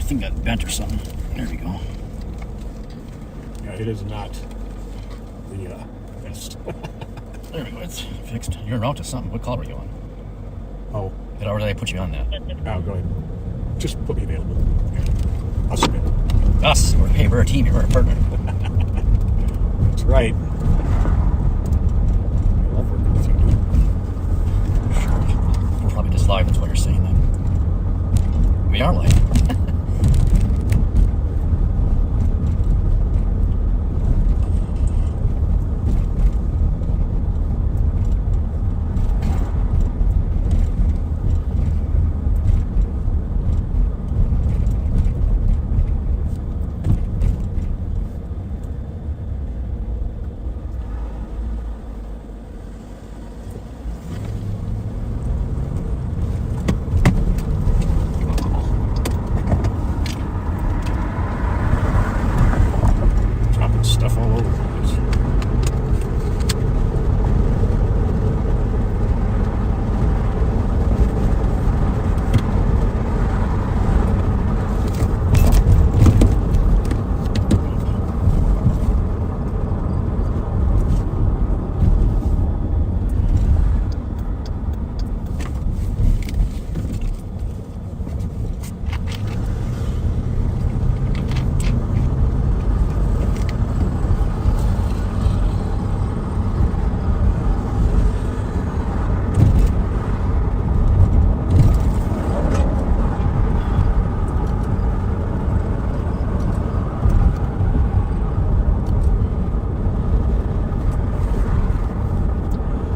thing got bent or something. There we go. Yeah, it is not the best. There we go. It's fixed. You're out to something. What call were you on? Oh. Or did I put you on that? Oh, go ahead. Just put me available. Yeah. I'll submit. Us. Hey, we're a team here. We're a partner. That's right. I love working with you. Sure. We're probably just live. That's what you're saying then. We are live. Stuff all over the place.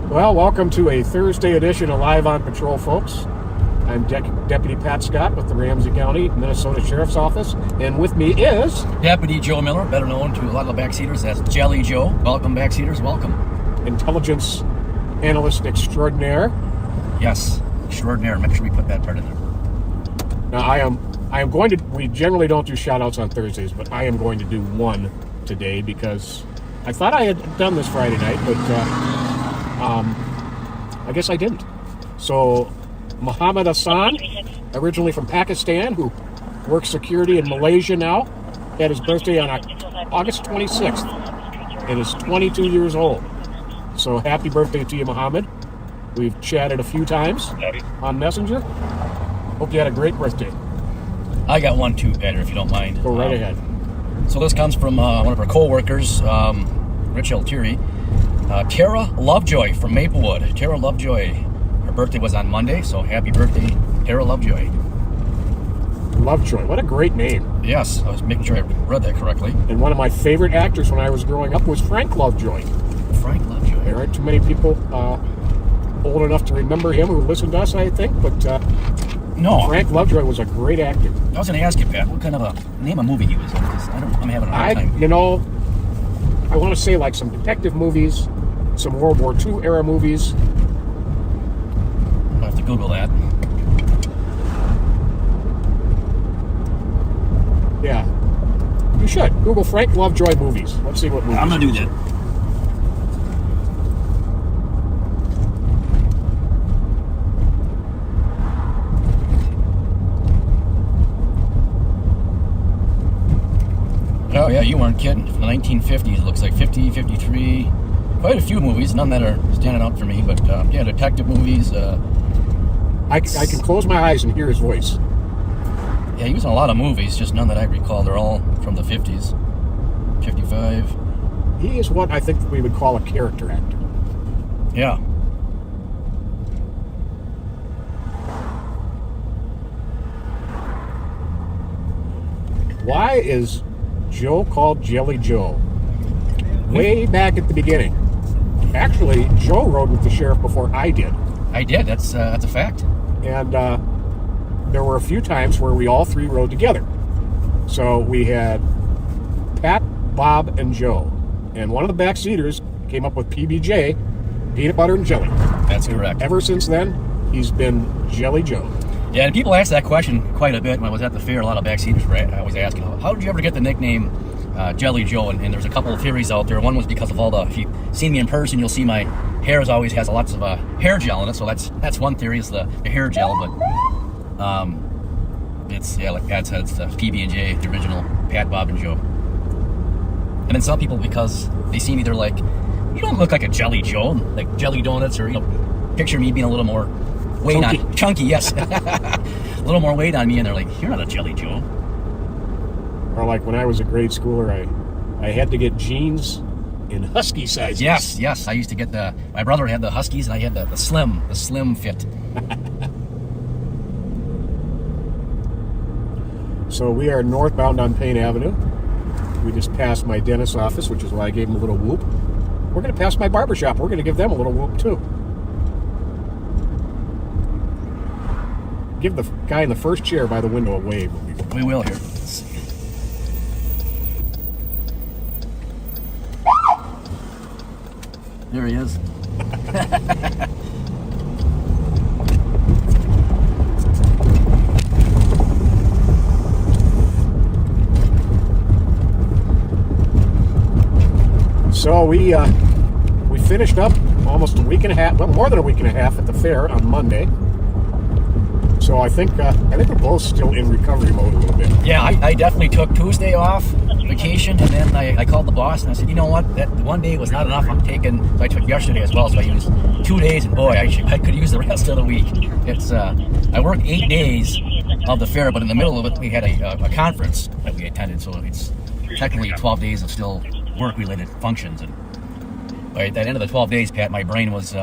Well, welcome to a Thursday edition of Live on Patrol, folks. I'm Deputy Pat Scott with the Ramsey County, Minnesota Sheriff's Office, and with me is... Deputy Joe Miller, better known to a lot of the backseaters as Jelly Joe. Welcome, backseaters. Welcome. Intelligence Analyst Extraordinaire. Yes, extraordinaire. Make sure we put that part in there. Now, I am going to... We generally don't do shout-outs on Thursdays, but I am going to do one today because I thought I had done this Friday night, but... I guess I didn't. So, Muhammad Hassan, originally from Pakistan, who works security in Malaysia now, had his birthday on August 26th and is 22 years old. So, happy birthday to you, Muhammad. We've chatted a few times on Messenger. Hope you had a great birthday. I got one too, Peter, if you don't mind. Go right ahead. So this comes from one of our co-workers, Rich Altieri. Tara Lovejoy from Maplewood. Tara Lovejoy. Her birthday was on Monday, so happy birthday, Tara Lovejoy. Lovejoy. What a great name. Yes, I was making sure I read that correctly. And one of my favorite actors when I was growing up was Frank Lovejoy. Frank Lovejoy. There aren't too many people old enough to remember him who listened to us, I think, but no. Frank Lovejoy was a great actor. I was going to ask you, Pat, what kind of a name a movie he was in? Because I'm having a hard time. You know, I want to say like some detective movies, some World War II era movies. I'll have to Google that. Yeah. You should. Google Frank Lovejoy movies. Let's see what movies. I'm going to do that. Oh, yeah, you weren't kidding. From the 1950s, it looks like 50, 53. Quite a few movies, none that are standing out for me, but yeah, detective movies. I can close my eyes and hear his voice. Yeah, he was in a lot of movies, just none that I recall. They're all from the 50s, 55. He is what I think we would call a character actor. Yeah. Why is Joe called Jelly Joe? Way back at the beginning. Actually, Joe rode with the sheriff before I did. I did. That's a fact. And there were a few times where we all three rode together. So we had Pat, Bob, and Joe. And one of the backseaters came up with PBJ, peanut butter and jelly. That's correct. Ever since then, he's been Jelly Joe. Yeah, and people ask that question quite a bit. When I was at the fair, a lot of backseaters were always asking, how did you ever get the nickname Jelly Joe? And there's a couple of theories out there. One was because of all the, if you've seen me in person, you'll see my hair always has lots of hair gel in it. So that's one theory, is the hair gel. But It's, yeah, like Pat said, it's the PB&J, the original Pat, Bob, and Joe. And then some people, because they see me, they're like, you don't look like a Jelly Joe, like jelly donuts, or, you know, picture me being a little more weight on, chunky, yes. A little more weight on me, and they're like, you're not a Jelly Joe. Or like when I was a grade schooler, I had to get jeans in husky sizes. Yes. I used to get my brother had the Huskies, and I had the slim fit. So we are northbound on Payne Avenue. We just passed my dentist's office, which is why I gave him a little whoop. We're going to pass my barbershop. We're going to give them a little whoop, too. Give the guy in the first chair by the window a wave. We will here. Let's see. There he is. So we finished up almost a week and a half, well, more than a week and a half at the fair on Monday. So I think we're both still in recovery mode a little bit. Yeah, I definitely took Tuesday off vacation, and then I called the boss and I said, you know what, that one day was not enough. I'm taking, so I took yesterday as well, so I used 2 days, and boy, I could use the rest of the week. It's I worked 8 days of the fair, but in the middle of it we had a conference that we attended, so it's technically 12 days of still work-related functions. And by the end of the 12 days, Pat, my brain was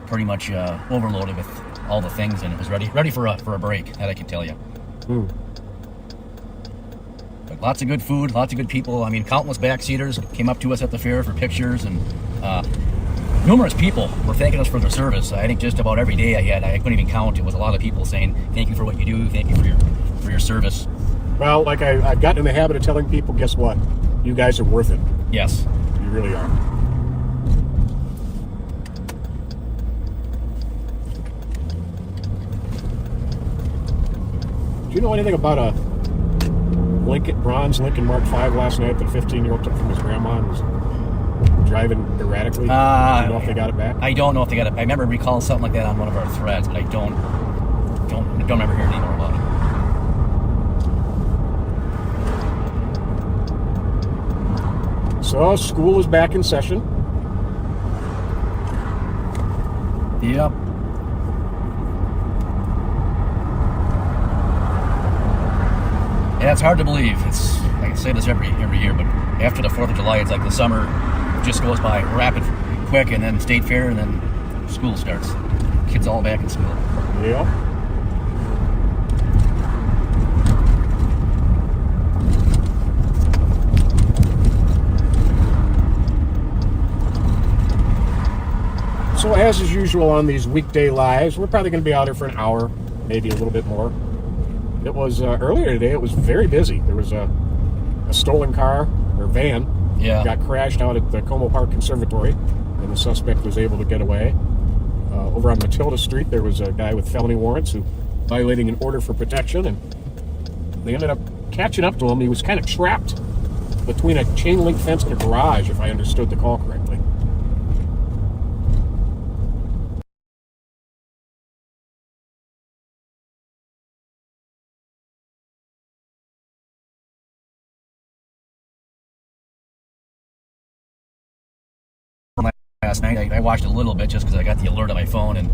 pretty much overloaded with all the things, and it was ready for a break, that I can tell you. But lots of good food, lots of good people. I mean, countless backseaters came up to us at the fair for pictures, and numerous people were thanking us for their service. I think just about every day I couldn't even count. It was a lot of people saying, thank you for what you do, thank you for your service. Well, like I've gotten in the habit of telling people, guess what? You guys are worth it. Yes. You really are. Do you know anything about a bronze Lincoln Mark V last night that a 15-year-old took from his grandma and was driving erratically? Do you know if they got it back? I don't know if they got it. I recall something like that on one of our threads, but I don't ever hear any more about it. So school is back in session. Yep. Yeah, it's hard to believe. It's, I say this every year, but after the 4th of July, it's like the summer just goes by rapid, quick, and then state fair, and then school starts. Kids all back in school. Yeah. So as is usual on these weekday lives, we're probably going to be out here for an hour, maybe a little bit more. It was earlier today. It was very busy. There was a stolen car or van. Yeah. Got crashed out at the Como Park Conservatory, and the suspect was able to get away. Over on Matilda Street, there was a guy with felony warrants who violating an order for protection, and they ended up catching up to him. He was kind of trapped between a chain link fence and a garage, if I understood the call correctly. Last night I watched a little bit just because I got the alert on my phone, and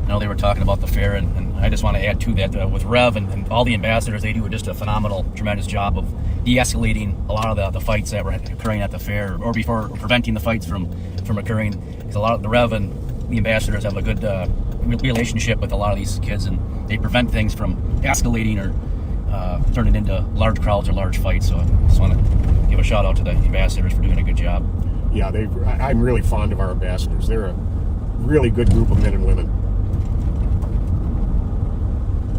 you know they were talking about the fair, and I just want to add to that with Rev and all the ambassadors. They do just a phenomenal, tremendous job of de-escalating a lot of the fights that were occurring at the fair, or before preventing the fights from occurring. Because a lot of the Rev and the ambassadors have a good relationship with a lot of these kids, and they prevent things from escalating or turning into large crowds or large fights. So I just want to give a shout out to the ambassadors for doing a good job. Yeah, I'm really fond of our ambassadors. They're a really good group of men and women.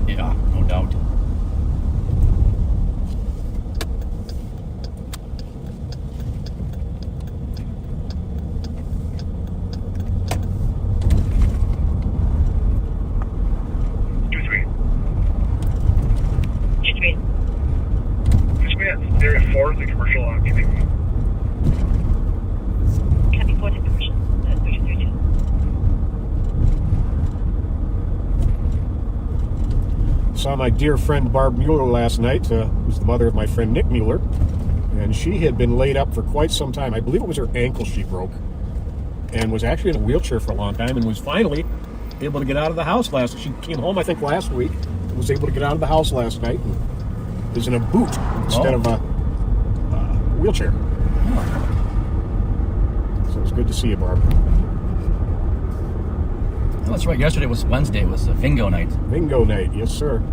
Yeah, no doubt. Area 4 is the commercial occupation. Copy 4 the commercial. 332. saw my dear friend Barb Mueller last night, who's the mother of my friend Nick Mueller, and she had been laid up for quite some time. I believe it was her ankle she broke, and was actually in a wheelchair for a long time, and was finally able to get out of the house last. She came home, I think, last week, and was able to get out of the house last night, and is in a boot instead of a wheelchair. So it's good to see you, Barb. Oh, that's right. Yesterday was Wednesday. It was Bingo night. Bingo night, yes, sir.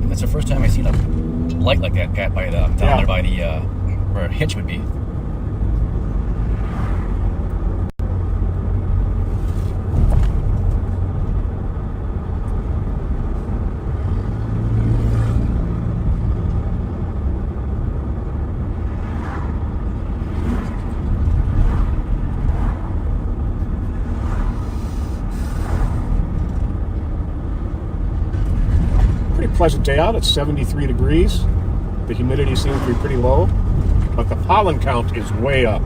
That's the first time I've seen a light like that, Pat, by down there by the where a hitch would be. Pleasant day out. It's 73 degrees. The humidity seems to be pretty low, but the pollen count is way up,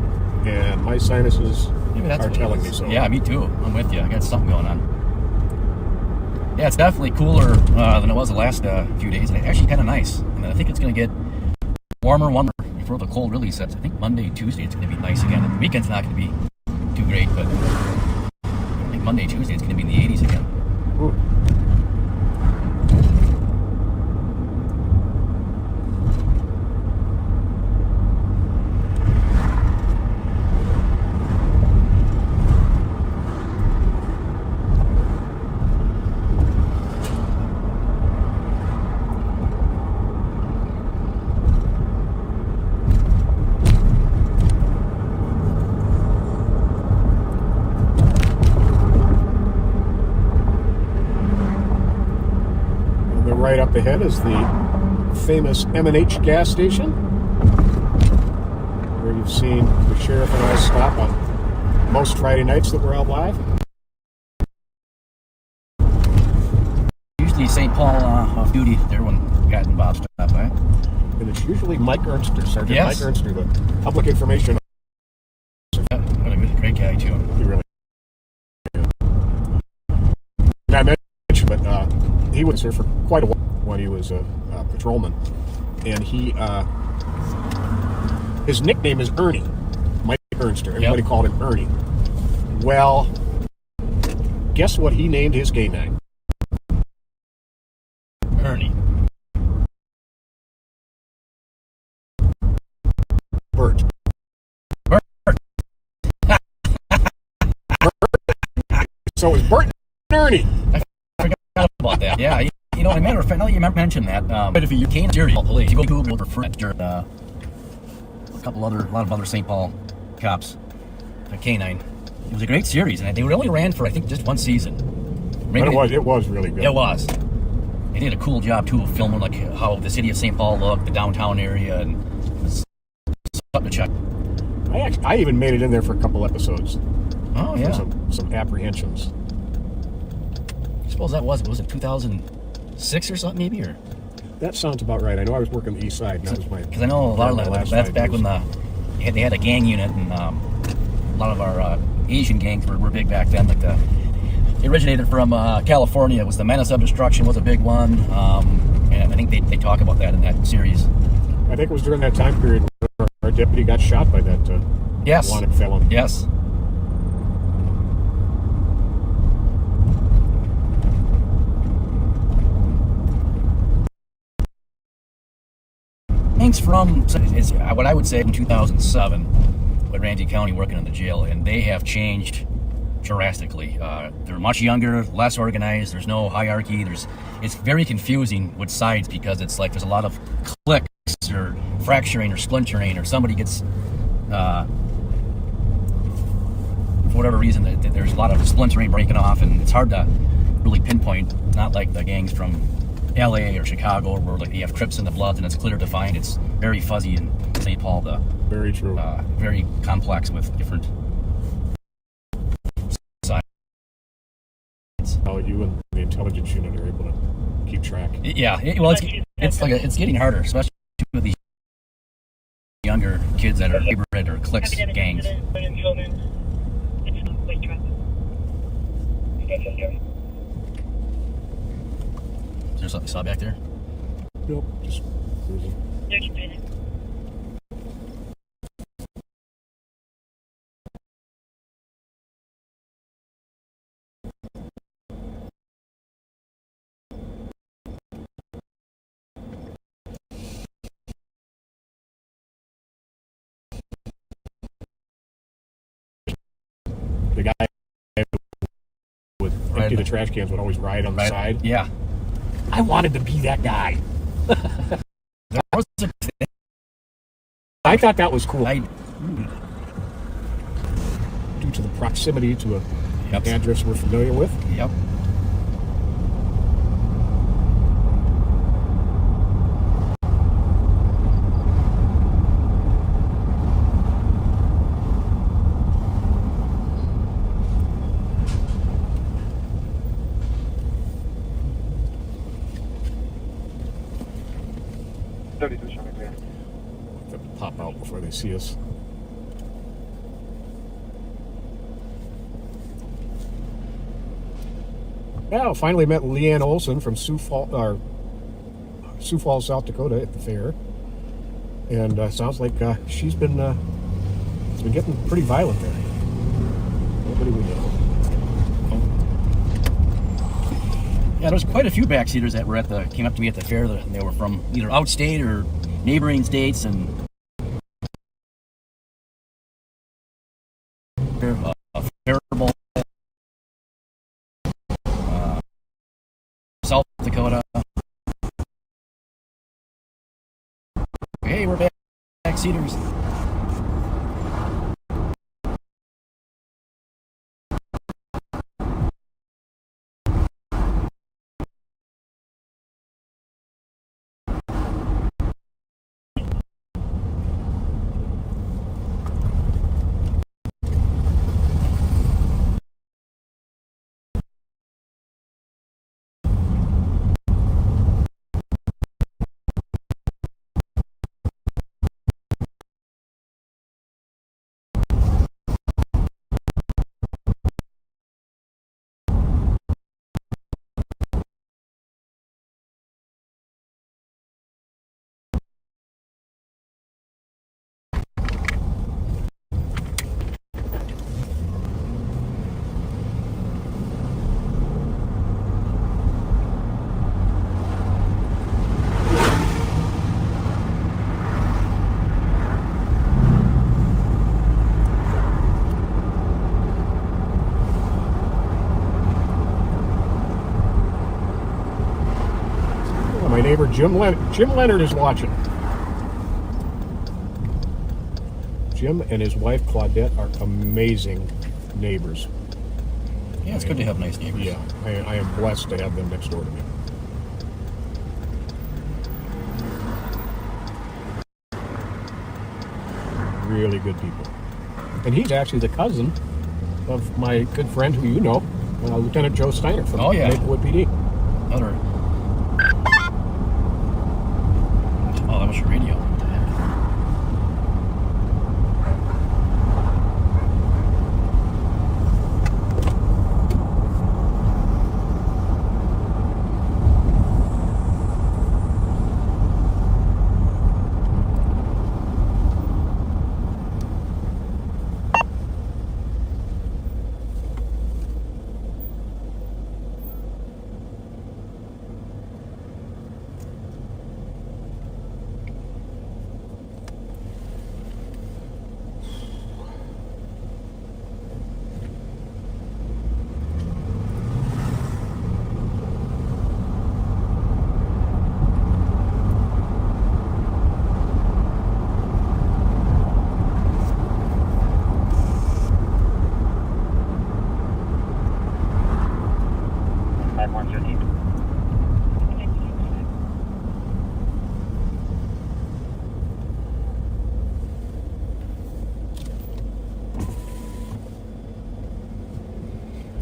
and my sinuses are telling me so. Yeah, me too. I'm with you. I got something going on. Yeah, it's definitely cooler than it was the last few days, and it's actually kind of nice. And I think it's going to get warmer before the cold really sets. I think Monday, Tuesday, it's going to be nice again. And the weekend's not going to be too great, but I think Monday, Tuesday, it's going to be in the 80s again. Ooh. Right up ahead is the famous M&H gas station, where you've seen the sheriff and I stop on most Friday nights that we're out live. Usually St. Paul off duty there when Pat and Bob stop by. And it's usually Mike Ernster, Sergeant Yes. Mike Ernster, the public information officer. Yeah, what a great guy too. He really is. And I mentioned, but he was here for quite a while when he was a patrolman, and his nickname is Ernie, Mike Ernster. Everybody called him Ernie. Well, guess what he named his canine? Ernie. Bert. Bert. So it's Bert and Ernie. I forgot about that. Yeah. You know, as a matter of fact, now that you mentioned that, but if you can't hear police, you go to Google for FLETCHER, a lot of other St. Paul cops, the K9. It was a great series, and they only ran for, I think, just one season. But it was really good. It was. They did a cool job too of filming like how the city of St. Paul looked, the downtown area, and it's something to check. I even made it in there for a couple episodes. Oh yeah. Some apprehensions. I suppose that was it 2006 or something maybe, or? That sounds about right. I know I was working the east side. And that was my. Because I know a lot of that's back when they had a gang unit, and a lot of our Asian gangs were big back then. Like it originated from California. It was the Menace of Destruction was a big one, and I think they talk about that in that series. I think it was during that time period where our deputy got shot by that wanted felon. Yes. Thanks from it's what I would say in 2007 with Ramsey County working in the jail, and they have changed drastically. They're much younger, less organized. There's no hierarchy. It's very confusing with sides because it's like there's a lot of cliques or fracturing or splintering, or somebody gets for whatever reason there's a lot of splintering breaking off, and it's hard to really pinpoint. Not like the gangs from LA or Chicago where like you have Crips in the Bloods and it's clear defined. It's very fuzzy in St. Paul. Very true. Very complex with different sides. How you and the intelligence unit are able to keep track. Yeah, it's getting harder, especially with these younger kids that are neighborhood or cliques gangs. Is there something you saw back there? Nope, just cruising. The guy would empty the trash cans would always ride on the side. Yeah. I wanted to be that guy. There was a I thought that was cool. I, Due to the proximity to a Yep. address we're familiar with. Yep. Pop out before they see us. Yeah, finally met Leanne Olson from Sioux Falls, South Dakota at the fair, and sounds like she's been it's been getting pretty violent there. Nobody we know. Yeah, there's quite a few backseaters that were came up to me at the fair. They were from either outstate or neighboring states, and Faribault, South Dakota. Hey, we're backseaters. My neighbor Jim Leonard is watching. Jim and his wife Claudette are amazing neighbors. Yeah, it's good to have nice neighbors. Yeah, I am blessed to have them next door to me. Really good people. And he's actually the cousin of my good friend who you know, Lieutenant Joe Steiner from Maplewood PD. Another. Oh, that was your radio. What the heck?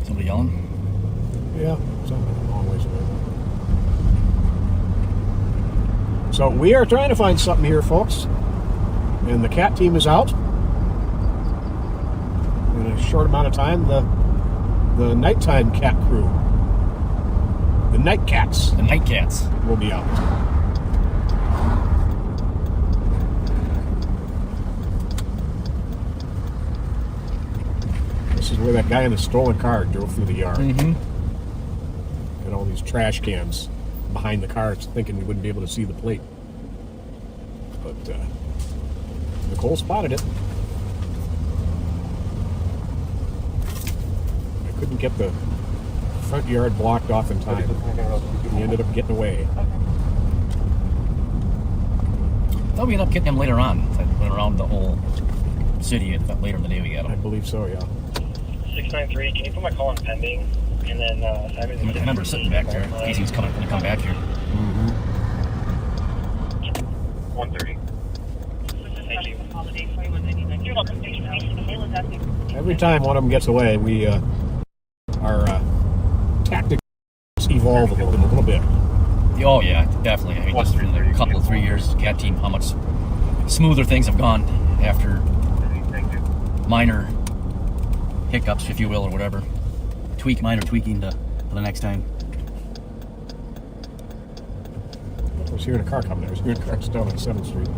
Somebody yelling? Yeah, something a long ways away. So we are trying to find something here, folks. And the cat team is out. In a short amount of time, the nighttime cat crew, the night cats, will be out. This is where that guy in the stolen car drove through the yard. And all these trash cans behind the cars, thinking we wouldn't be able to see the plate. But Nicole spotted it. I couldn't get the front yard blocked off in time. He ended up getting away. I thought we ended up getting him later on. I went around the whole city and later in the day we got him. I believe so, yeah. 693, can you put my call on pending? And then I remember sitting back there in case he was going to come back here. 130. Thank you. Every time one of them gets away, we our tactics evolve a little bit. Oh yeah, definitely. I mean, just in the couple of 3 years, cat team, how much smoother things have gone after minor hiccups, if you will, or whatever. Minor tweaking to the next time. I was hearing a car coming. I was hearing trucks down on 7th Street.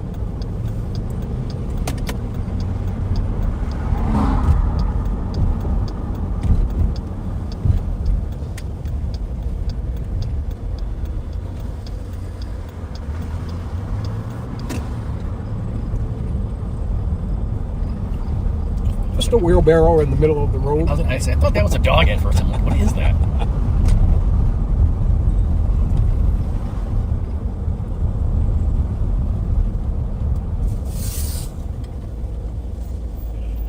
Just a wheelbarrow in the middle of the road. I thought that was a dog at first. I'm like, what is that?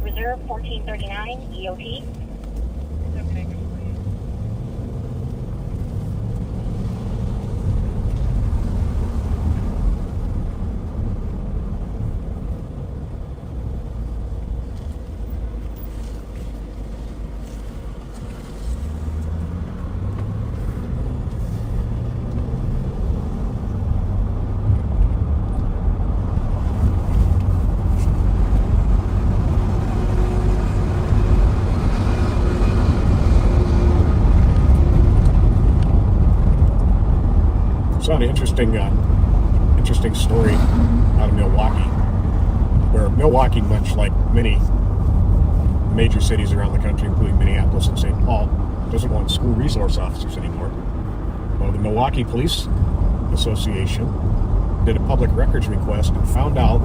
Reserve 1439 EOT. Saw an interesting story out of Milwaukee, where Milwaukee, much like many major cities around the country, including Minneapolis and St. Paul, doesn't want school resource officers anymore. Well, the Milwaukee Police Association did a public records request and found out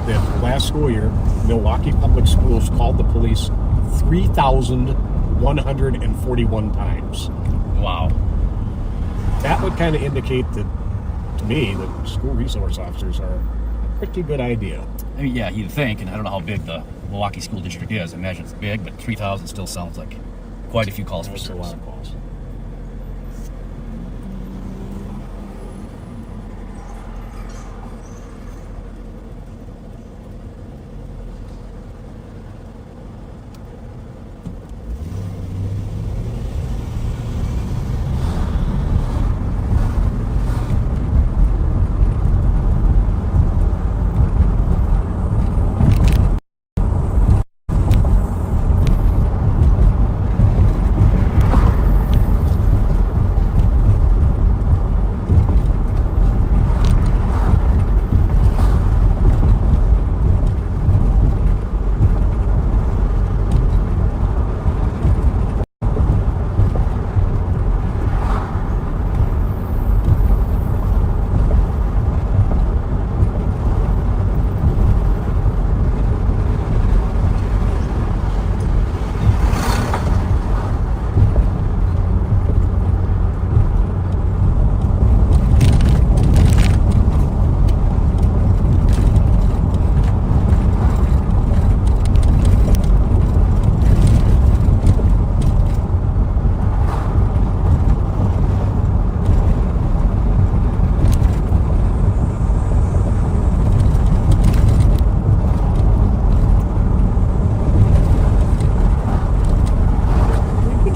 that last school year, Milwaukee Public Schools called the police 3,141 times. Wow. That would kind of indicate that, to me, that school resource officers are a pretty good idea. I mean, yeah, you'd think, and I don't know how big the Milwaukee School District is. I imagine it's big, but 3,000 still sounds like quite a few calls for That's a service. lot of calls.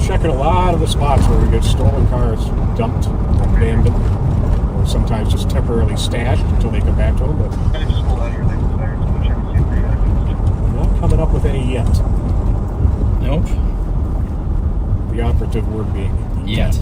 Checking a lot of the spots where we get stolen cars dumped, abandoned, or sometimes just temporarily stashed until they come back to them. But Can I just hold out here? coming up with any yet. Nope. The operative word being Yet.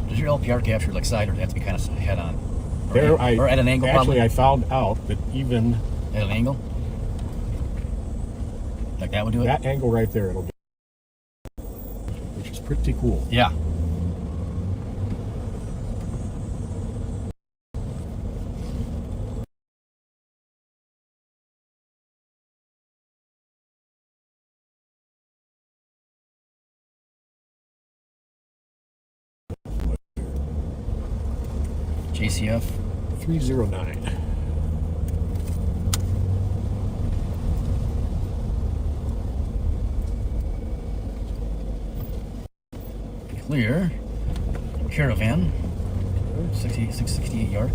Does your LPR capture like side, or does it have to be kind of head on? Or at an angle, actually, probably? I found out that even At an angle? Like that would do it? that angle right there, it'll be, which is pretty cool. Yeah. JCF. 309. Clear. Caravan. 668 York.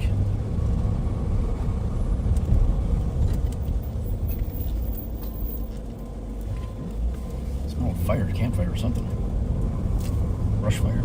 Smell fire, campfire or something. Brush fire.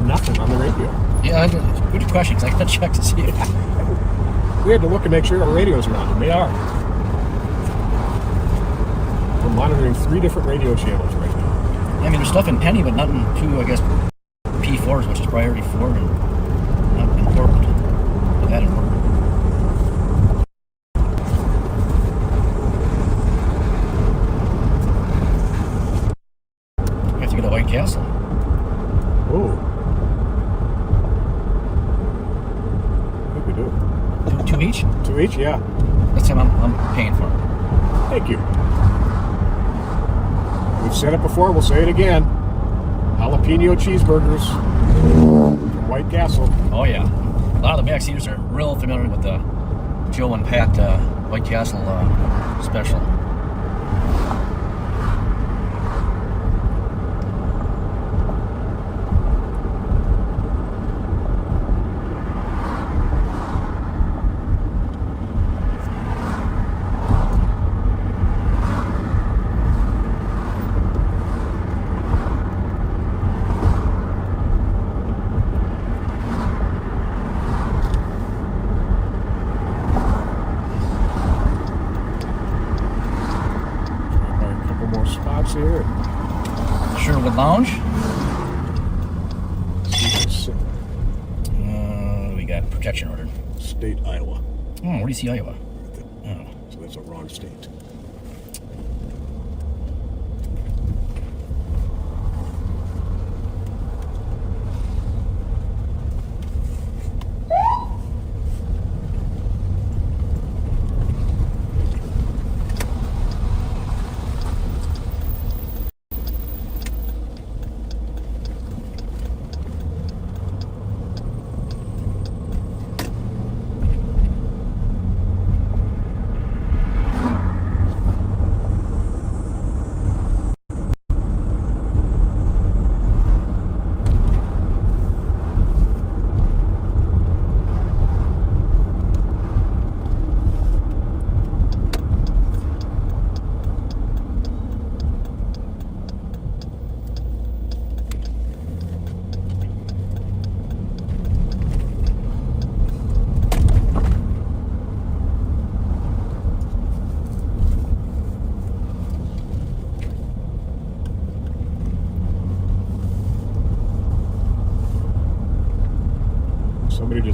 Nothing on the radio. Yeah, good question, because I gotta check to see it. We had to look and make sure the radios are on, and they are. We're monitoring 3 different radio channels right now. Yeah, I mean, there's stuff in Penny, but nothing to, I guess, P4s, which is priority 4, and not important. Not that important. We have to get a White Castle. Oh. We do. 2 each? 2 each, yeah. That's what I'm paying for. Thank you. We've said it before, we'll say it again. Jalapeno cheeseburgers from White Castle. Oh, yeah. A lot of the backseaters are real familiar with the Joe and Pat White Castle special. Here. Sherwood Lounge. We got protection ordered. State, Iowa. Oh, where do you see Iowa? Oh. So that's a wrong state.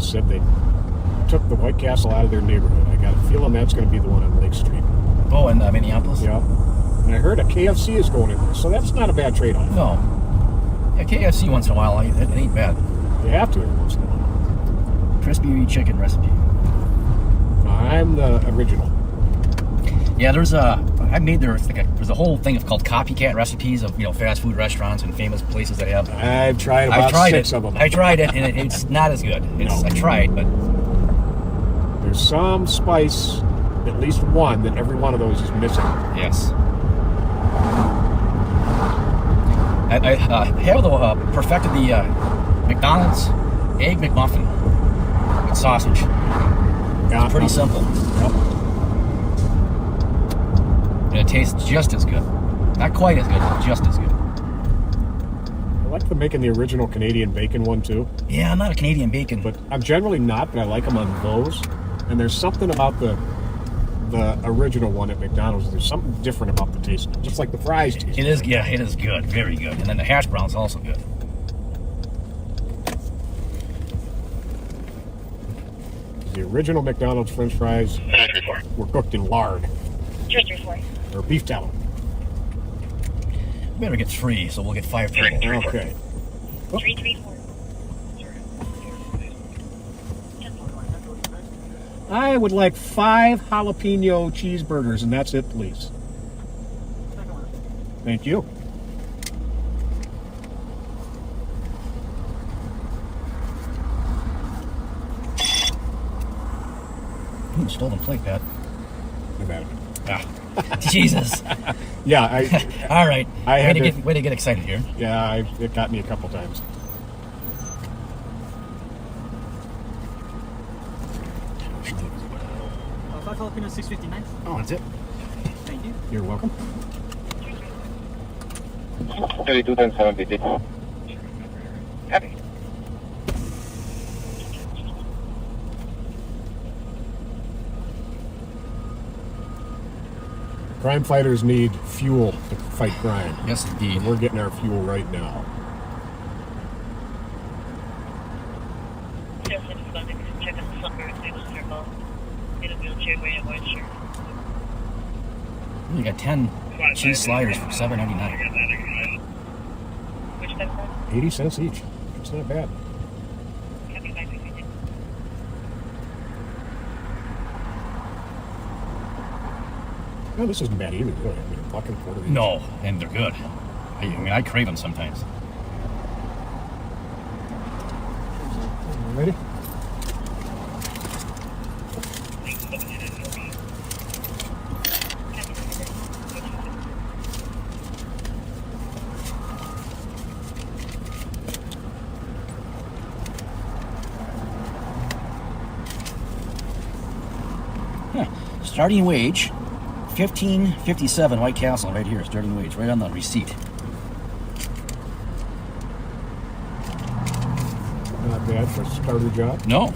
said they took the White Castle out of their neighborhood. I got a feeling that's going to be the one on Lake Street. Oh, in Minneapolis? Yeah. And I heard a KFC is going in there, so that's not a bad trade-off. No. Yeah, KFC once in a while, it ain't bad. You have to every once in a while. Crispy chicken recipe. I'm the original. Yeah, there's a whole thing called copycat recipes of fast food restaurants and famous places that have. I've tried about six of them. I tried it, and it's not as good. I tried, but there's some spice, at least one, that every one of those is missing. yes. I have perfected the McDonald's egg McMuffin with sausage. It's pretty simple. Yep. And it tastes just as good. Not quite as good, but just as good. I like them making the original Canadian bacon one too. Yeah, I'm not a Canadian bacon. But I'm generally not, but I like them on those. And there's something about the original one at McDonald's. There's something different about the taste. Just like the fries taste. It is, yeah, it is good. Very good. And then the hash brown's also good. The original McDonald's French fries were cooked in lard. 334. Or beef tallow. Better get 3, so we'll get 5 total. Okay. 334. I would like 5 jalapeno cheeseburgers, and that's it, please. Thank you. Ooh, stolen plate, Pat. I've had it. Ah. Jesus. Yeah, All right. I had way to get excited here. yeah, it got me a couple times. Filipino 659. Oh, that's it. Thank you. You're welcome. 32 times 70. Happy. Crime fighters need fuel to fight crime. Yes, indeed. And we're getting our fuel right now. Check on the sucker, single circle. In a wheelchair, wearing a white shirt. You got 10 cheese sliders for $7.99. Which time is that? 80 cents each. It's not bad. Happy 550. No, this isn't bad either, really. I mean, a buck and a quarter each. No, and they're good. I crave them sometimes. Ready? Starting wage, $15.57 White Castle right here. Starting wage, right on the receipt. Not bad for a starter job. No.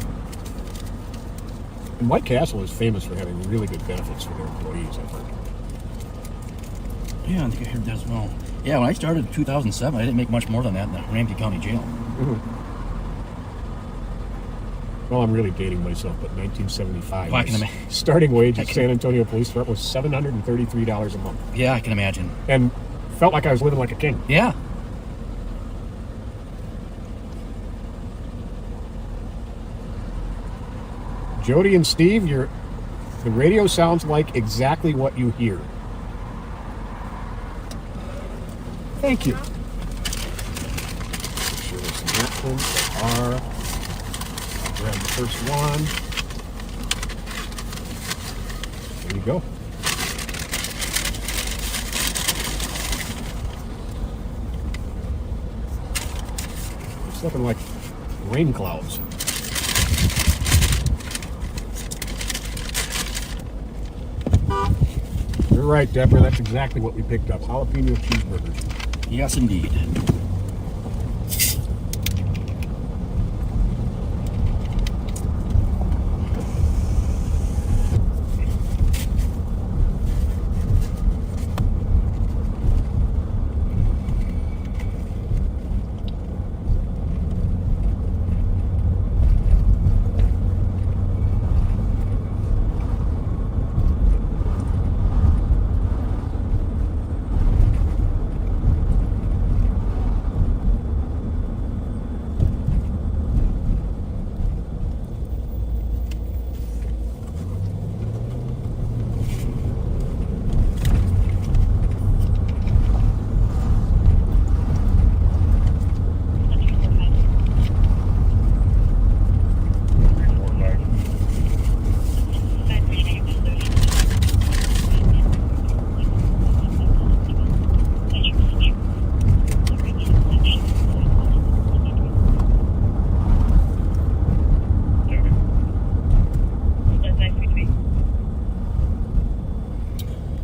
And White Castle is famous for having really good benefits for their employees, I think. Yeah, I think I heard that as well. Yeah, when I started in 2007, I didn't make much more than that in the Ramsey County Jail. Well, I'm really dating myself, but 1975. Well, I can was- imagine. starting wage at San Antonio Police Department was $733 a month. Yeah, I can imagine. And felt like I was living like a king. Yeah. Jody and Steve, the radio sounds like exactly what you hear. Thank you. Sure, there's some napkins. There are. I'll grab the first one. There you go. It's looking like rain clouds. You're right, Deborah. That's exactly what we picked up. Jalapeno cheeseburgers. Yes, indeed.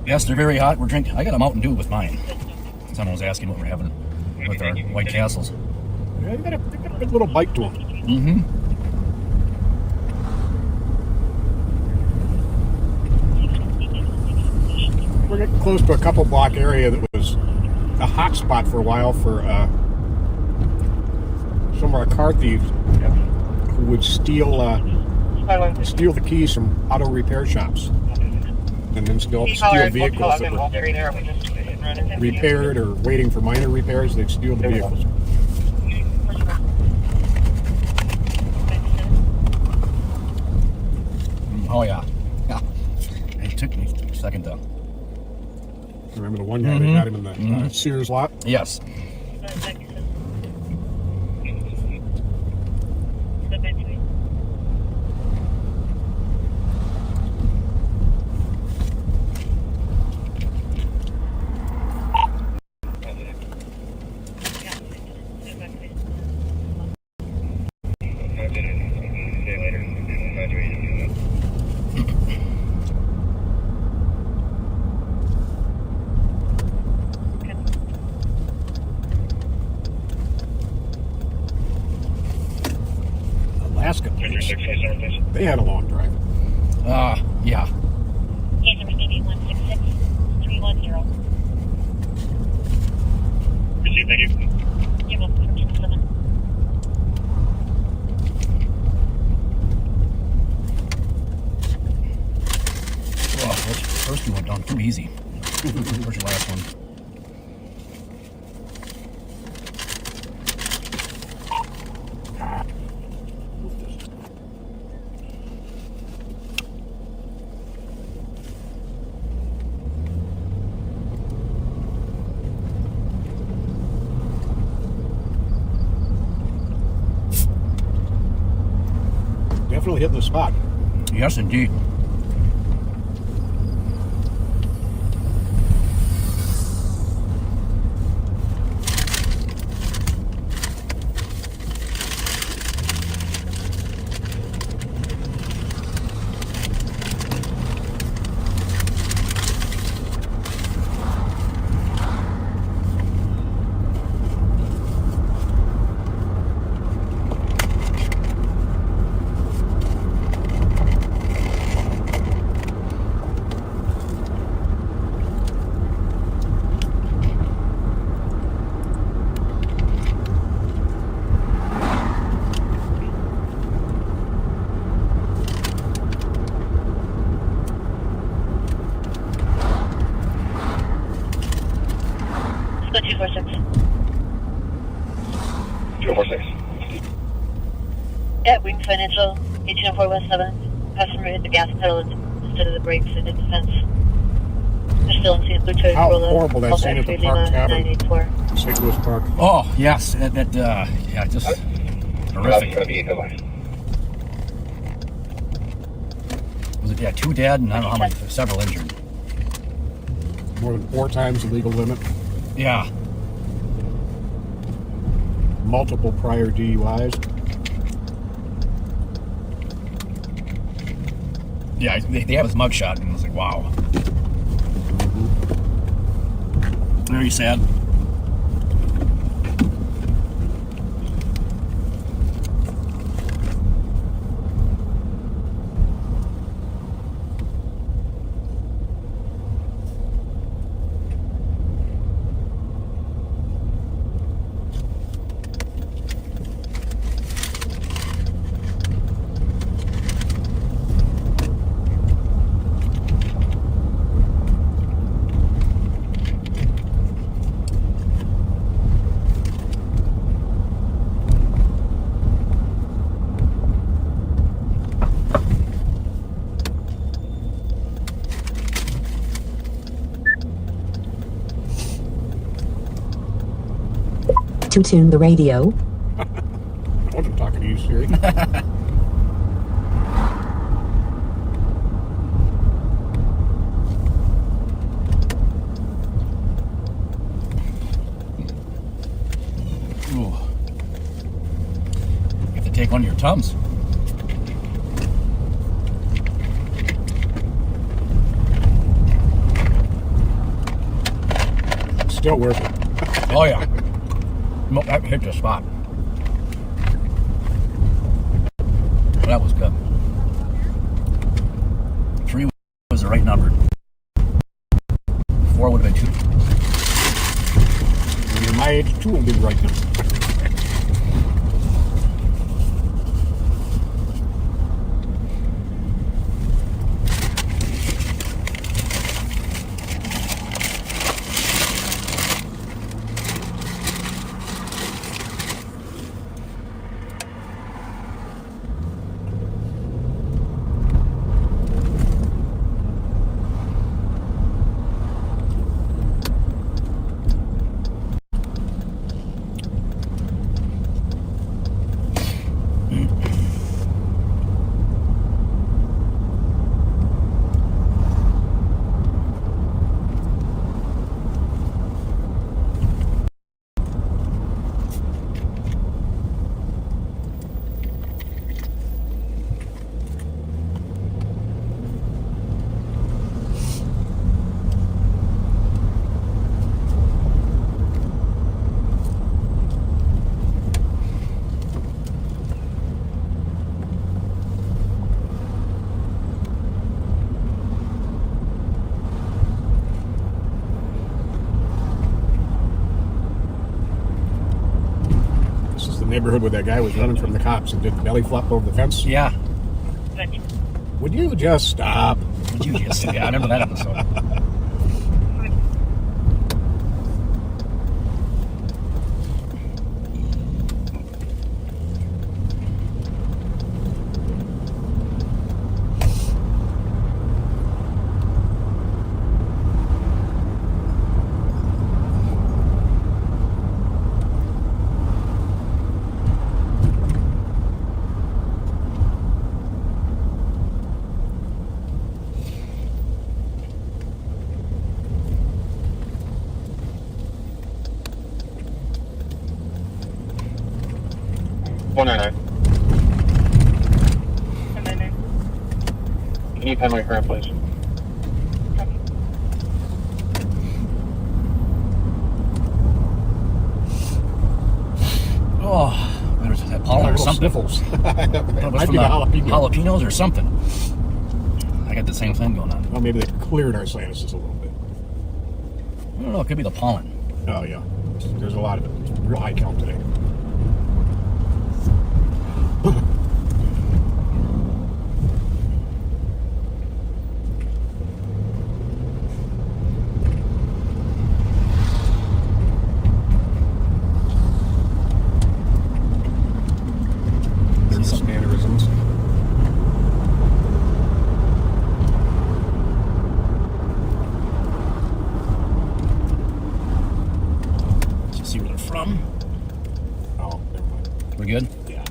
Yes, they're very hot. We're drinking. I got a Mountain Dew with mine. Someone was asking what we're having with our White Castles. Yeah, they got a good little bite to them. Mm-hmm. We're getting close to a couple block area that was a hot spot for a while for some of our car thieves who would steal the keys from auto repair shops and then steal vehicles that were repaired or waiting for minor repairs. They'd steal the vehicles. Oh yeah. Yeah. It took me a second to. Remember the one guy that got him in the Sears lot? Yes. Alaska. They had a long drive. Yeah. Case number 166-310. Receive, thank you. You're welcome for 27. Well, first one went down too easy. Where's your last one? Definitely hitting the spot. Yes, indeed. Let's go 246. 246. At Wing Financial, 18417. Customer hit the gas pedal instead of the brakes and hit the fence. They're still in St. Louis. How horrible that scene at the Park Tavern. 984. St. Louis Park. Oh, yes. Yeah, just horrific. Was it, 2 dead and I don't know how many, several injured. More than 4 times the legal limit. Yeah. Multiple prior DUIs. Yeah, they have his mugshot and I was like, wow. Very sad. To tune the radio. I wasn't talking to you, Siri. Ooh. You have to take one of your Tums. still working. Oh yeah. No, that hit the spot. That was good. 3 was the right number. 4 would have been 2. When you're my age, 2 will be the right number. Neighborhood where that guy was running from the cops and did the belly flop over the fence. Yeah. Would you just stop? Would you just? Yeah, I remember that episode. Can you pen my current, please? Oh, what was that, pollen or Little something? sniffles. It was Might from be the the jalapeno. jalapenos or something. I got the same thing going on. Well, maybe they cleared our sinuses a little bit. I don't know, it could be the pollen. Oh, yeah. There's a lot of it. It's real high count today. There's some mannerisms. Let's see where they're from. Oh, never mind. We're good? Yeah.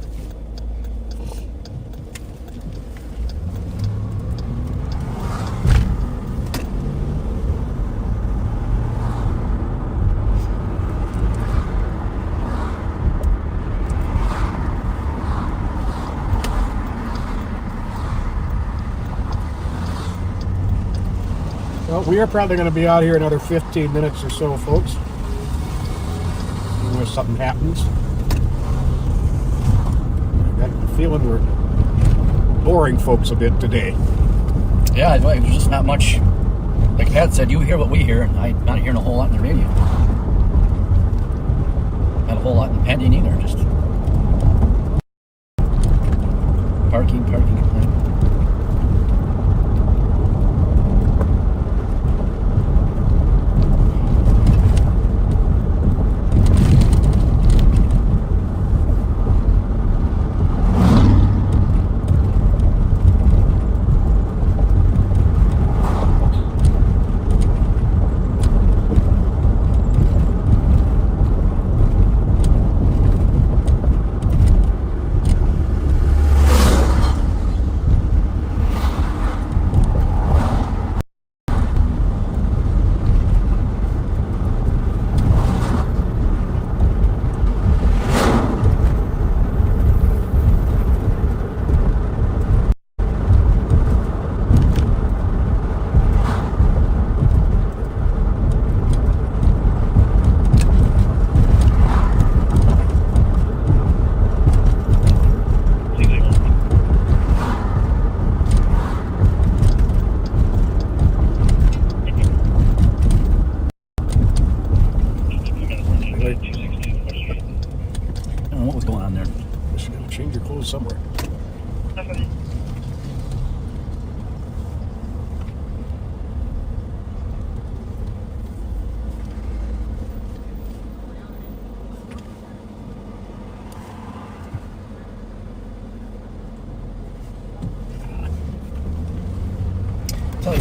Well, we are probably going to be out here another 15 minutes or so, folks. Unless something happens. I got the feeling we're boring folks a bit today. Yeah, there's just not much. Like Pat said, you hear what we hear, and I'm not hearing a whole lot in the radio. Not a whole lot in pending either, just parking.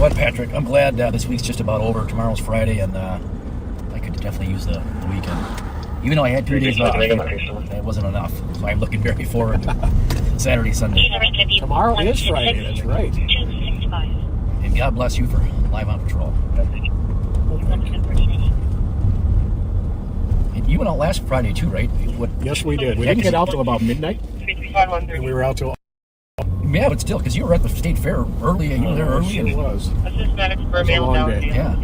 what, Patrick? I'm glad this week's just about over. Tomorrow's Friday, and I could definitely use the weekend. Even though I had 2 days off, that wasn't enough. So I'm looking very forward to Saturday, Sunday. Tomorrow is Friday, that's right. 265. And God bless you for live on patrol. And you went out last Friday too, right? Yes, we did. We didn't get out till about midnight, and we were out till... Yeah, but still, because you were at the state fair early, and you were there early. Sure was. Assist medics for It was a male long down. day. Yeah.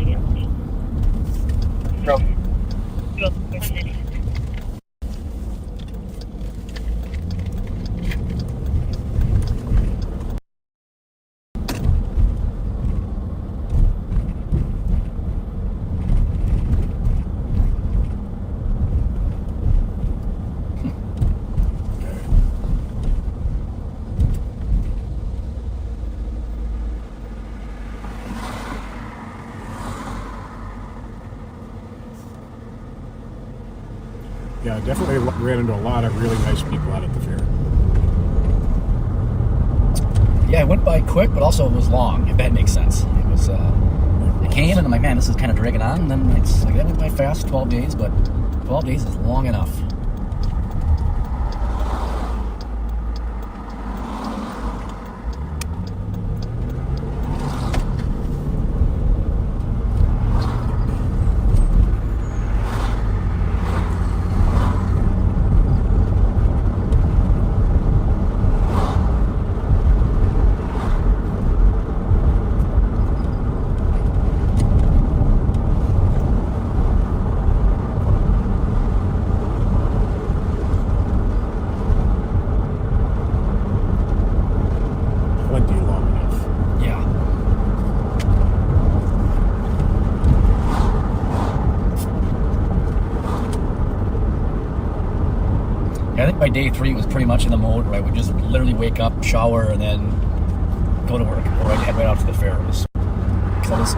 Yeah, definitely ran into a lot of really nice people out at the fair. Yeah, it went by quick, but also it was long, if that makes sense. It was, it came, and I'm like, man, this is kind of dragging on. And then it's like, that went by fast, 12 days, but 12 days is long enough. Plenty long enough. Yeah. Yeah, I think by day 3 it was pretty much in the mode where I would just literally wake up, shower, and then go to work, or I'd head right out to the fair. Because I was,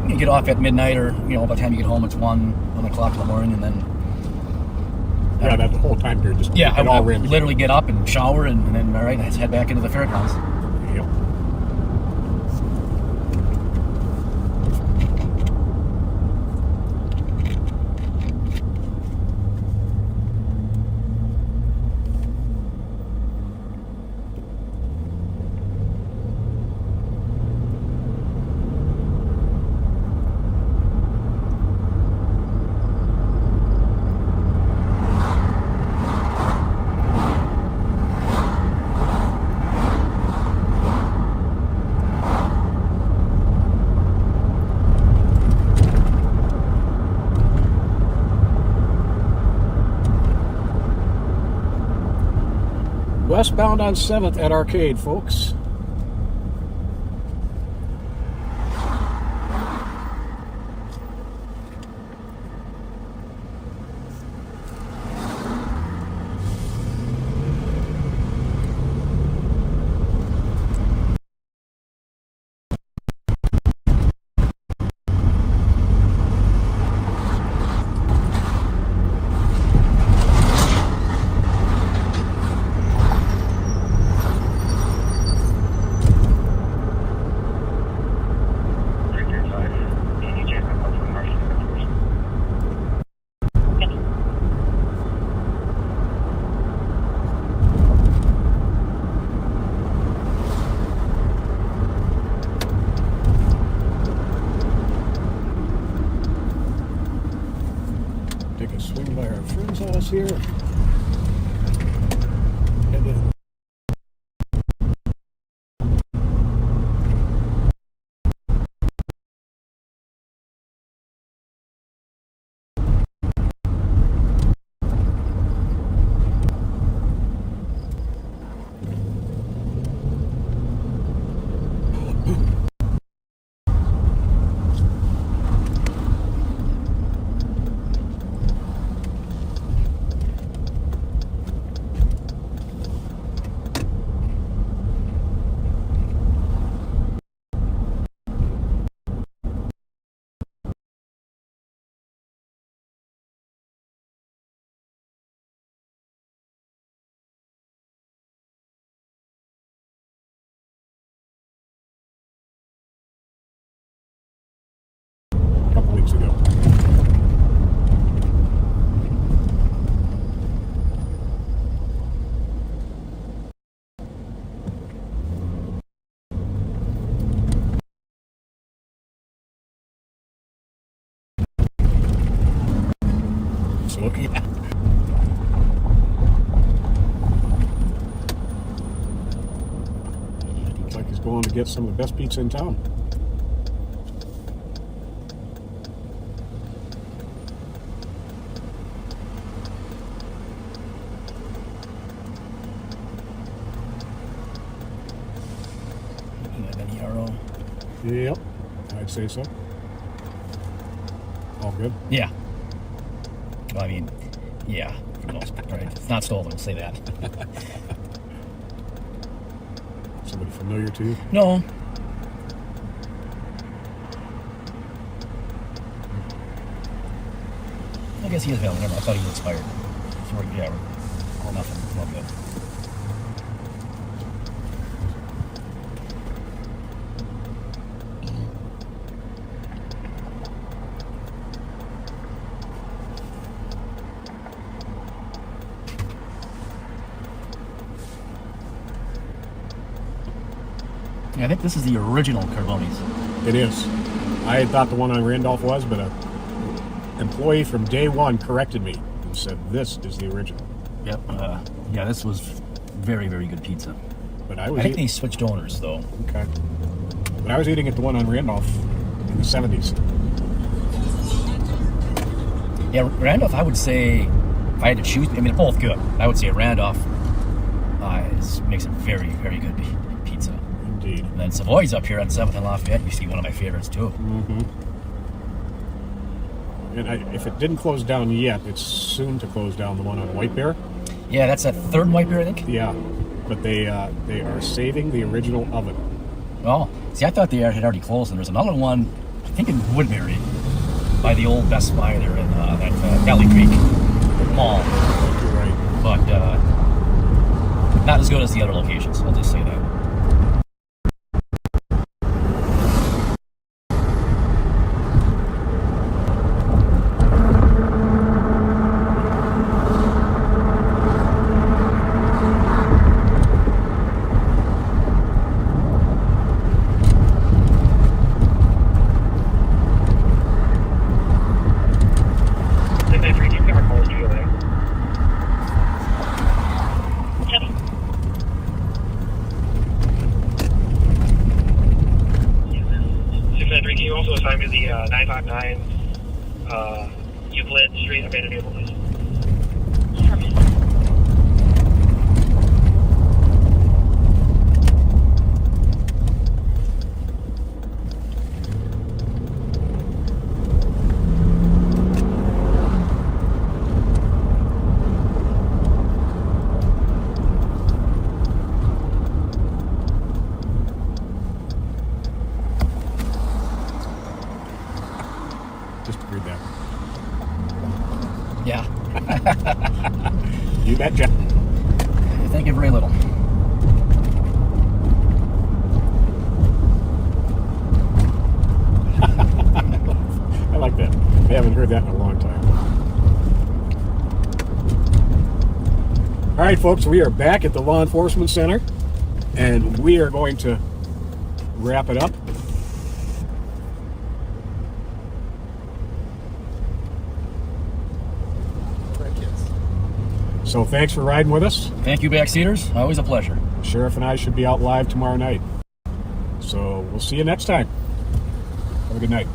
you get off at midnight, or by the time you get home, it's 1 o'clock in the morning, and then Yeah, that whole time period just... yeah, it I all would ran. literally get up and shower, and then all right, I'd head back into the fairgrounds. Yep. Westbound on 7th at Arcade, folks. Take a swing by our friend's house here. And then we do. So look at that. Looks like he's going to get some of the best pizza in town. Yep, I'd say so. All good? Yeah. Well, I mean, yeah, for the most part, right? It's not stolen, we'll say that. Somebody familiar to you? No. I guess he is valid. I thought he was expired. So yeah, we're all nothing. It's all good. Yeah, I think this is the original Carbonis. It is. I had thought the one on Randolph was, but an employee from day one corrected me and said this is the original. Yep. Yeah, this was very, very good pizza. But I think they switched owners, though. Okay. But I was eating at the one on Randolph in the 70s. Yeah, Randolph, I would say, if I had to choose, I mean, they're both good. I would say Randolph makes a very, very good pizza. Indeed. And then Savoy's up here on 7th and Lafayette. You see one of my favorites, too. Mm-hmm. And if it didn't close down yet, it's soon to close down, the one on White Bear. Yeah, that's that third White Bear, I think. Yeah, but they are saving the original oven. Oh, see, I thought they had already closed, and there's another one, I think in Woodbury, by the old Best Buy there in that Valley Creek Mall. You're right. But not as good as the other locations, I'll just say that. Can you also assign me the 959 Euclid Street abandoned vehicle, please? Just to read that. Yeah. You betcha. Thank you very little. I like that. I haven't heard that in a long time. All right, folks, we are back at the Law Enforcement Center, and we are going to wrap it up. So thanks for riding with us. Thank you, backseaters. Always a pleasure. Sheriff and I should be out live tomorrow night. So we'll see you next time. Have a good night.